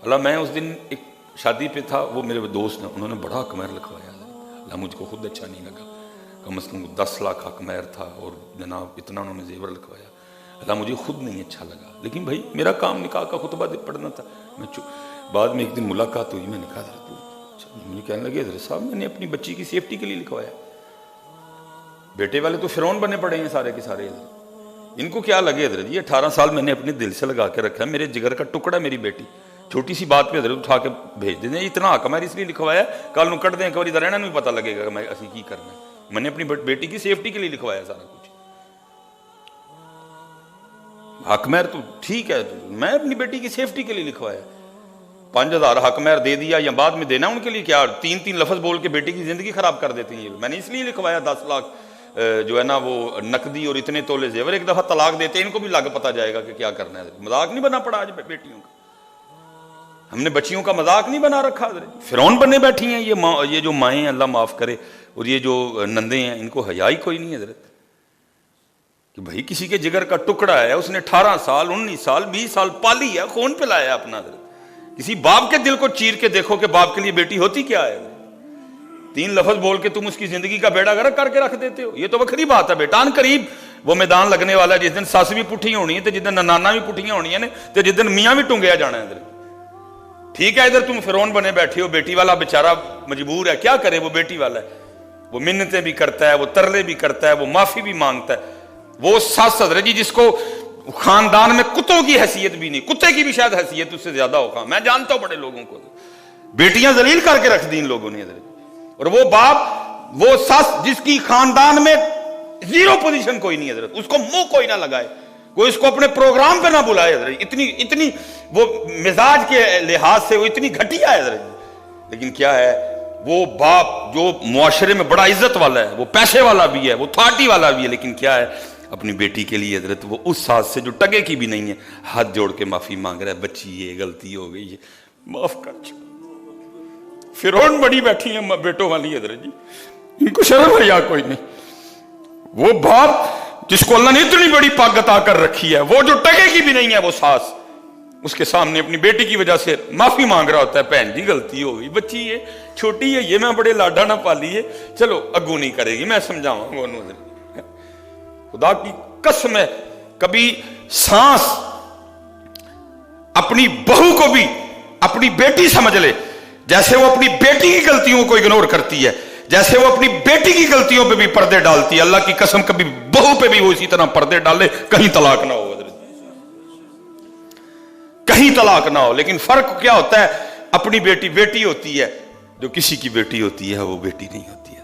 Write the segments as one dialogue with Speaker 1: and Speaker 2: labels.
Speaker 1: اللہ میں اس دن ایک شادی پہ تھا، وہ میرے دوست ہیں، انہوں نے بڑا حق مہر لکھوایا، اللہ مجھ کو خود اچھا نہیں لگا، کم از کم 10 لاکھ حق مہر تھا اور جناب اتنا انہوں نے زیور لکھوایا، اللہ مجھے خود نہیں اچھا لگا، لیکن بھائی میرا کام نکاح کا خطبہ پڑھنا تھا، میں بعد میں ایک دن ملاقات ہوئی، میں نے کہا حضرت، مجھے کہنے لگے حضرت صاحب میں نے اپنی بچی کی سیفٹی کے لیے لکھوایا، بیٹے والے تو فرعون بنے پڑے ہیں سارے کے سارے، ان کو کیا لگے حضرت جی 18 سال میں نے اپنے دل سے لگا کے رکھا ہے، میرے جگر کا ٹکڑا میری بیٹی، چھوٹی سی بات پہ حضرت اٹھا کے بھیج دیں، اتنا حق میں اس لیے لکھوایا کل نو کٹ دیں ایک بار ادھر رہنا نہیں پتہ لگے گا کہ میں اسی کی کرنا ہے، میں نے اپنی بیٹی کی سیفٹی کے لیے لکھوایا سارا کچھ، حق مہر تو ٹھیک ہے، میں اپنی بیٹی کی سیفٹی کے لیے لکھوایا، 5000 حق مہر دے دیا یا بعد میں دینا ان کے لیے کیا، 3 لفظ بول کے بیٹی کی زندگی خراب کر دیتے ہیں، میں نے اس لیے لکھوایا 10 لاکھ جو ہے نا وہ نقدی اور اتنے تولے زیور، ایک دفعہ طلاق دیتے ان کو بھی لگ پتہ جائے گا کہ کیا کرنا ہے، مذاق نہیں بنا پڑا آج بیٹیوں کا، ہم نے بچیوں کا مذاق نہیں بنا رکھا، فرعون بننے بیٹھی ہیں یہ جو مائیں ہیں اللہ معاف کرے، اور یہ جو نندے ہیں ان کو حیا ہی کوئی نہیں ہے حضرت، کہ بھائی کسی کے جگر کا ٹکڑا ہے، اس نے 18 سال 19 سال 20 سال پالی ہے، خون پلایا اپنا حضرت، کسی باپ کے دل کو چیر کے دیکھو کہ باپ کے لیے بیٹی ہوتی کیا ہے، 3 لفظ بول کے تم اس کی زندگی کا بیڑا غرق کر کے رکھ دیتے ہو، یہ تو وکری بات ہے بیٹا، ان قریب وہ میدان لگنے والا ہے جس دن ساس بھی پٹھیاں ہونی ہے تو جس دن نانا بھی پٹھیاں ہونی ہیں تو جس دن میاں بھی ٹنگیا جانا ہے ادھر، ٹھیک ہے ادھر تم فرعون بنے بیٹھے ہو، بیٹی والا بیچارہ مجبور ہے، کیا کرے وہ بیٹی والا ہے، وہ منتیں بھی کرتا ہے، وہ ترلے بھی کرتا ہے، وہ معافی بھی مانگتا ہے، وہ ساس حضرت جی جس کو خاندان میں کتوں کی حیثیت بھی نہیں، کتے کی بھی شاید حیثیت اس سے زیادہ ہوگا، میں جانتا ہوں بڑے لوگوں کو، بیٹیاں ذلیل کر کے رکھ دی ان لوگوں نے حضرت، اور وہ باپ وہ ساس جس کی خاندان میں 0 پوزیشن کوئی نہیں حضرت، اس کو منہ کوئی نہ لگائے، کوئی اس کو اپنے پروگرام پہ نہ بلائے حضرت، اتنی وہ مزاج کے لحاظ سے وہ اتنی گھٹیا ہے حضرت، لیکن کیا ہے وہ باپ جو معاشرے میں بڑا عزت والا ہے، وہ پیسے والا بھی ہے، وہ تھارٹی والا بھی ہے، لیکن کیا ہے اپنی بیٹی کے لیے حضرت وہ اس ساس سے جو ٹگے کی بھی نہیں ہے ہاتھ جوڑ کے معافی مانگ رہا ہے، بچی یہ غلطی ہو گئی ہے معاف کر چھوڑ، فرعون بڑی بیٹھی ہیں بیٹوں والی حضرت جی، ان کو شرم ہے یا کوئی نہیں، وہ باپ جس کو اللہ نے اتنی بڑی پاک عطا کر رکھی ہے، وہ جو ٹگے کی بھی نہیں ہے وہ ساس، اس کے سامنے اپنی بیٹی کی وجہ سے معافی مانگ رہا ہوتا ہے، بہن جی غلطی ہو گئی، بچی ہے چھوٹی ہے، یہ میں بڑے لاڈا نہ پالی ہے، چلو اگو نہیں کرے گی، میں سمجھاؤں وہ خدا کی قسم ہے، کبھی سانس اپنی بہو کو بھی اپنی بیٹی سمجھ لے، جیسے وہ اپنی بیٹی کی غلطیوں کو اگنور کرتی ہے، جیسے وہ اپنی بیٹی کی غلطیوں پہ بھی پردے ڈالتی ہے، اللہ کی قسم کبھی بہو پہ بھی وہ اسی طرح پردے ڈالے، کہیں طلاق نہ ہو حضرت، کہیں طلاق نہ ہو، لیکن فرق کیا ہوتا ہے، اپنی بیٹی بیٹی ہوتی ہے، جو کسی کی بیٹی ہوتی ہے وہ بیٹی نہیں ہوتی ہے،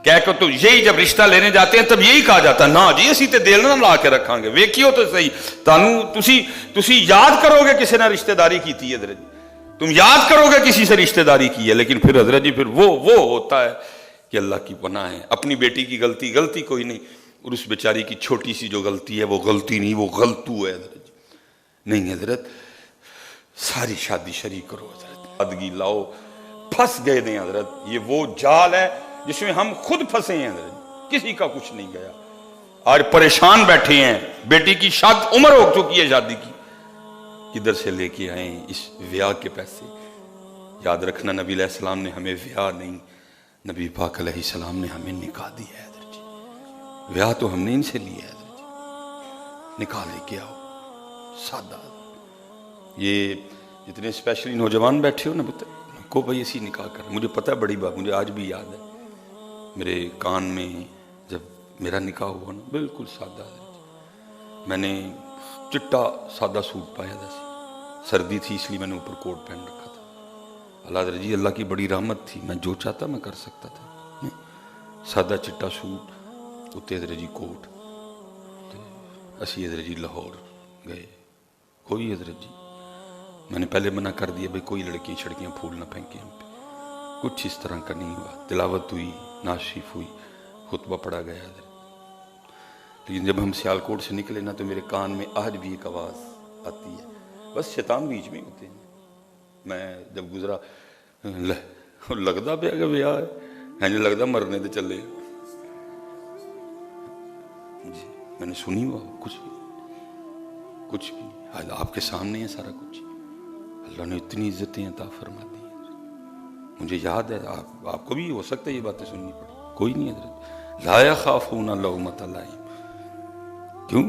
Speaker 1: کہہ کہ تو یہی جب رشتہ لینے جاتے ہیں تب یہی کہا جاتا ہے نا جی اسی تے دل نہ لا کے رکھاں گے، ویکھیو تو صحیح تسی یاد کرو گے کسی نے رشتہ داری کی تھی حضرت جی، تم یاد کرو گے کسی سے رشتہ داری کی ہے، لیکن پھر حضرت جی پھر وہ ہوتا ہے کہ اللہ کی پناہ ہے، اپنی بیٹی کی غلطی کوئی نہیں، اور اس بیچاری کی چھوٹی سی جو غلطی ہے وہ غلطی نہیں، وہ غلطو ہے حضرت جی، نہیں حضرت ساری شادی شریک کرو حضرت، ادگی لاؤ، پھنس گئے دیں حضرت، یہ وہ جال ہے جس میں ہم خود پھنسے ہیں حضرت، کسی کا کچھ نہیں گیا، آج پریشان بیٹھے ہیں، بیٹی کی عمر ہو چکی ہے شادی کی، کدھر سے لے کے آئیں اس ویاہ کے پیسے، یاد رکھنا نبی علیہ السلام نے ہمیں ویاہ نہیں، نبی پاک علیہ السلام نے ہمیں نکاح دیا ہے حضرت جی، ویاہ تو ہم نے ان سے لیا ہے حضرت جی، نکاح لے کے آؤ سادہ، یہ جتنے اسپیشلی نوجوان بیٹھے ہو نا کو بھائی اسی نکاح کر، مجھے پتہ ہے بڑی بات، مجھے آج بھی یاد ہے میرے کان میں جب میرا نکاح ہوا نا بالکل سادہ، میں نے چٹا سادہ سوٹ پایا تھا، سردی تھی اس لیے میں نے اوپر کوٹ پہن رکھا تھا، اللہ حضرت جی اللہ کی بڑی رحمت تھی، میں جو چاہتا میں کر سکتا تھا، سادہ چٹا سوٹ اتنے حضرت جی کوٹ، اسی حضرت جی لاہور گئے، کوئی حضرت جی میں نے پہلے منع کر دیا بھائی کوئی لڑکیاں چھڑکیاں پھول نہ پھینکیں ہم پہ، کچھ اس طرح کا نہیں ہوا، تلاوت ہوئی، نعت شریف ہوئی، خطبہ پڑھا گیا حضرت، لیکن جب ہم سیالکوٹ سے نکلے نا تو میرے کان میں آج بھی ایک آواز آتی ہے، بس شیطان بیچ میں ہوتے ہیں، میں جب گزرا لگتا پہ کہ بیاہ ہے نہیں لگتا مرنے تو چلے، جی میں نے سنی ہوا کچھ بھی آپ کے سامنے ہے سارا کچھ، اللہ نے اتنی عزتیں عطا فرما دی ہیں. مجھے یاد ہے, آپ کو بھی ہو سکتا ہے یہ باتیں سننی پڑی. کوئی نہیں حضرت, لا یخافون لومۃ لائم. کیوں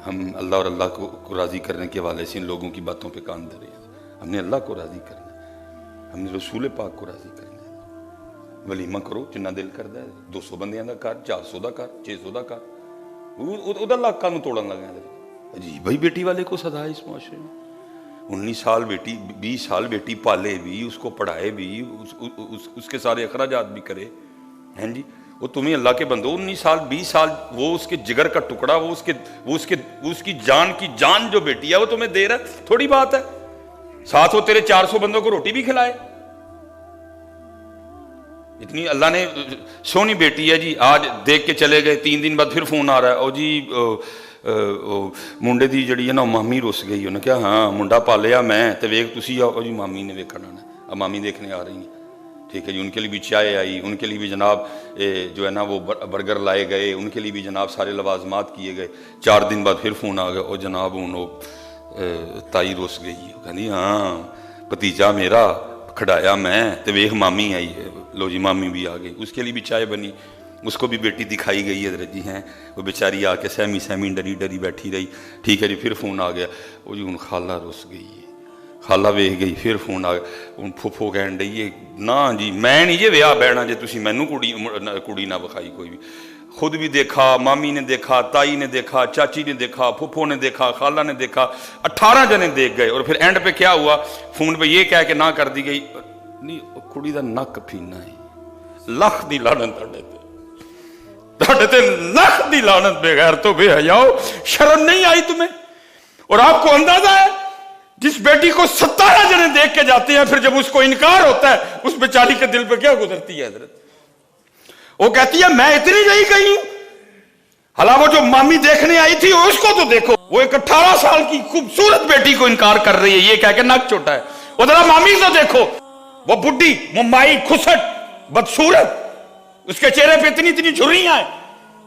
Speaker 1: ہم اللہ اور اللہ کو راضی کرنے کے حوالے سے ان لوگوں کی باتوں پہ کان دھرے ہیں؟ ہم نے اللہ کو راضی کرنا ہے, ہم نے رسول پاک کو راضی کرنا ہے. ولیمہ کرو جنہ دل کردا ہے, 200 بندیاں دا کر, 400 دا کر, 600 دا کر, وہ لاکھاں نوں توڑن لگا. عجیب بھائی بیٹی والے کو سزا ہے اس معاشرے میں. 19 سال بیٹی, 20 سال بیٹی پالے بھی, اس کو پڑھائے بھی, اس کے سارے اخراجات بھی کرے ہیں جی. وہ تمہیں اللہ کے بندو 19 سال 20 سال وہ اس کے جگر کا ٹکڑا, وہ اس کی جان جو بیٹی ہے وہ تمہیں دے رہا ہے, تھوڑی بات ہے. ساتھ وہ تیرے 400 بندوں کو روٹی بھی کھلائے. اتنی اللہ نے سونی بیٹی ہے جی, آج دیکھ کے چلے گئے, 3 دن بعد پھر فون آ رہا ہے, او جی منڈے دی جڑی ہے نا مامی رس گئی. انہیں کیا ہاں منڈا پالیا میں تے ویک تسی آؤ جی مامی نے ویکھنا ہے. اب مامی دیکھنے آ رہی ہیں, ٹھیک ہے جی. ان کے لیے بھی چائے آئی, ان کے لیے بھی جناب جو ہے نا وہ برگر لائے گئے, ان کے لیے بھی جناب سارے لوازمات کیے گئے. 4 دن بعد پھر فون آ گیا, او جناب وہ تائی رس گئی. کہنی ہاں بھتیجا میرا کھڑایا میں تے ویکھ مامی آئی ہے. لو جی مامی بھی آ گئی, اس کے لیے بھی چائے بنی, اس کو بھی بیٹی دکھائی گئی حضرت جی ہیں. وہ بیچاری آ کے سہمی ڈری بیٹھی رہی. ٹھیک ہے جی, پھر فون آ گیا, وہ جی ہوں خالہ رس گئی ہے. خالہ ویکھ گئی, پھر فون آ گیا, ہوں پھوپھو کہن ڈئی ہے نا جی میں نہیں جی ویاہ بہنا جی تسی مینوں کڑی نہ بکھائی کوئی بھی. خود بھی دیکھا, مامی نے دیکھا, تائی نے دیکھا, چاچی نے دیکھا, پھوپھو نے دیکھا, خالہ نے دیکھا, 18 جنے دیکھ گئے. اور پھر اینڈ پہ کیا ہوا, فون پہ یہ کہہ کے نہ کر دی گئی, نہیں کڑی دا نک پھینا ہے. لکھ دی لعنت تہاڈے تے, لکھ دی لعنت. بے غیرتو بے حیاؤ, شرم نہیں آئی تمہیں؟ اور آپ کو اندازہ ہے جس بیٹی کو 17 جنے دیکھ کے جاتے ہیں, پھر جب اس کو انکار ہوتا ہے اس بیچاری کے دل پہ کیا گزرتی ہے حضرت؟ وہ کہتی ہے میں اتنی نہیں گئی ہوں, حالانکہ وہ جو مامی دیکھنے آئی تھی اس کو تو دیکھو, وہ ایک 18 سال کی خوبصورت بیٹی کو انکار کر رہی ہے یہ کہہ کے نک چھوٹا ہے. وہ ذرا مامی تو دیکھو, وہ بڈھی ممائی کھسٹ بدصورت, اس کے چہرے پہ اتنی جھریاں ہیں,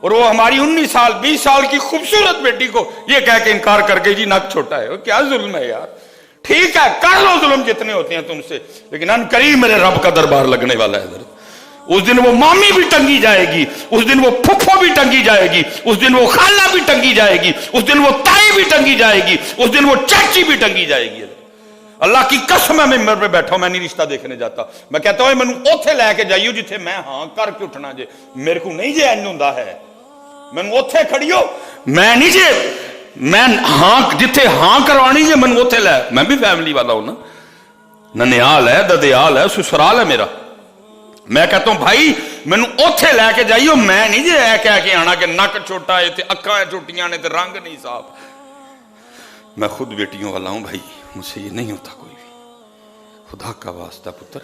Speaker 1: اور وہ ہماری 19 سال 20 سال کی خوبصورت بیٹی کو یہ کہہ کے انکار کر کے جی نک چھوٹا ہے. کیا ظلم ہے یار. ٹھیک ہے کر لو ظلم جتنے ہوتے ہیں تم سے, لیکن ان قریب میرے رب کا دربار لگنے والا ہے حضرت. اس دن وہ مامی بھی ٹنگی جائے گی, اس دن وہ پھپھو بھی ٹنگی جائے گی, اس دن وہ خالہ بھی ٹنگی جائے گی, اس دن وہ تائی بھی ٹنگی جائے گی, اس دن وہ چاچی بھی ٹنگی جائے گی. اللہ کی قسم ہے, میں ممبر پہ بیٹھا ہوں, میں نہیں رشتہ دیکھنے جاتا. میں کہتا ہوں مینوں اوتھے لے کے جائیو جتھے میں ہاں کر کے اٹھنا جے. میرے کو نہیں جے انج ہوندا ہے, مینوں اوتھے کھڑیو, میں نہیں جے میں ہاں جتھے ہاں کروانی جے مینوں اوتھے لے. میں بھی فیملی والا ہوں نا, ننیال ہے, ددیال ہے, سسرال ہے میرا. میں کہتا ہوں بھائی مینوں اوتھے لے کے جائیو, میں نہیں جے اے کہہ کے آنا کہ نک چھوٹا ہے تے اکھاں چھوٹیاں نے تے رنگ نہیں صاف. میں خود بیٹیوں والا ہوں بھائی, مجھ سے یہ نہیں ہوتا کوئی بھی. خدا کا واسطہ پتر